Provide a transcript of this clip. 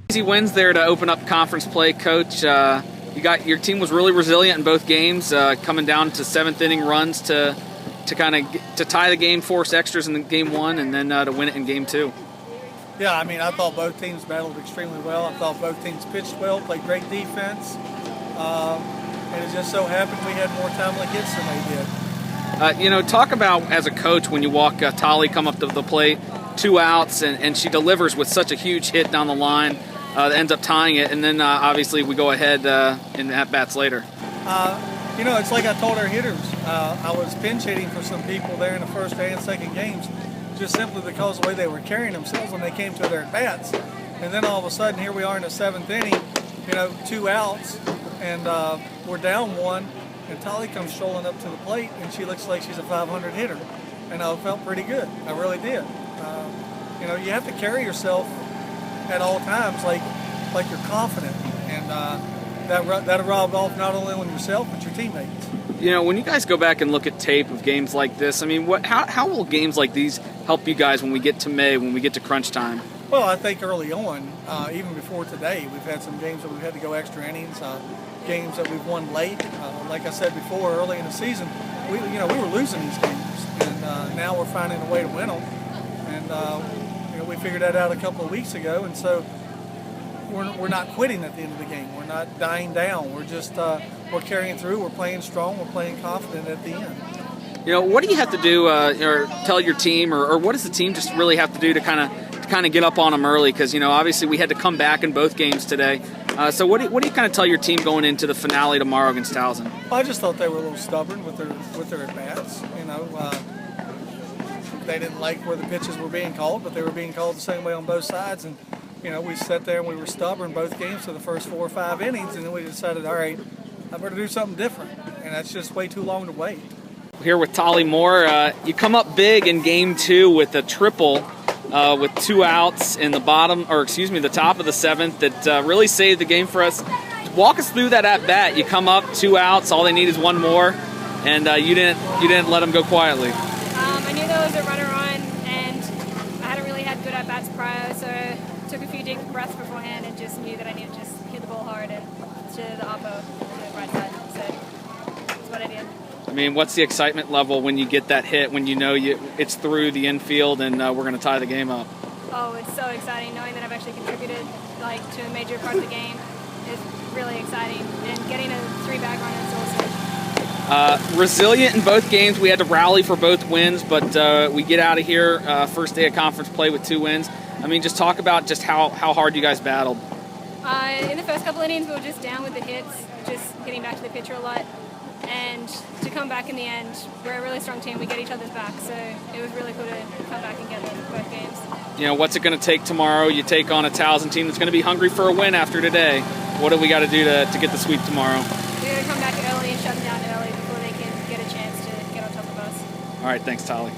Easy wins there to open up conference play, Coach. Your team was really resilient in both games, coming down to seventh inning runs to tie the game, force extras in game one, and then to win it in game two. Yeah, I mean, I thought both teams battled extremely well. I thought both teams pitched well, played great defense, and it just so happened we had more timely hits than they did. Talk about as a coach when you walk Tahli come up to the plate, 2 outs, and she delivers with such a huge hit down the line that ends up tying it, and then obviously we go ahead in at-bats later. It's like I told our hitters. I was pinch hitting for some people there in the first and second games, just simply because of the way they were carrying themselves when they came to their at-bats. And then all of a sudden, here we are in the 7th inning, 2 outs, and we're down 1, and Tahli comes strolling up to the plate, and she looks like she's a 500 hitter. And I felt pretty good. I really did. You have to carry yourself at all times like you're confident, and that rubbed off not only on yourself but your teammates. When you guys go back and look at tape of games like this, I mean, how will games like these help you guys when we get to May, when we get to crunch time? Well, I think early on, even before today, we've had some games that we've had to go extra innings, games that we've won late. Like I said before, early in the season, we were losing these games, and now we're finding a way to win them. And we figured that out a couple of weeks ago, and so we're not quitting at the end of the game. We're not dying down. We're just we're carrying through. We're playing strong. We're playing confident at the end. What do you have to do, or tell your team, or what does the team just really have to do to kind of get up on them early? Because obviously we had to come back in both games today. So what do you kind of tell your team going into the finale tomorrow against Towson? I just thought they were a little stubborn with their at bats. They didn't like where the pitches were being called, but they were being called the same way on both sides. And we sat there and we were stubborn both games for the first 4 or 5 innings, and then we decided, all right, I better do something different. And that's just way too long to wait. Here with Tahli Moore, you come up big in game 2 with a triple with 2 outs in the top of the 7th that really saved the game for us. Walk us through that at bat. You come up 2 outs, all they need is 1 more, and you didn't let them go quietly. I knew there was a runner on, and I hadn't really had good at bats prior, so I took a few deep breaths beforehand and just knew that I needed to just hit the ball hard and to the upper, to the right side. So that's what I did. I mean, what's the excitement level when you get that hit, when it's through the infield and we're going to tie the game up? Oh, it's so exciting knowing that I've actually contributed to a major part of the game. Is really exciting, and getting a 3-back run is awesome. Resilient in both games. We had to rally for both wins, but we get out of here first day of conference play with 2 wins. I mean, just talk about just how hard you guys battled. In the first couple innings, we were just down with the hits, just getting back to the pitcher a lot. And to come back in the end, we're a really strong team. We get each other's back, so it was really cool to come back and get both games. What's it going to take tomorrow? You take on a Towson team that's going to be hungry for a win after today. What do we got to do to get the sweep tomorrow? We're going to come back early and shut them down early before they can get a chance to get on top of us. All right, thanks, Tahli.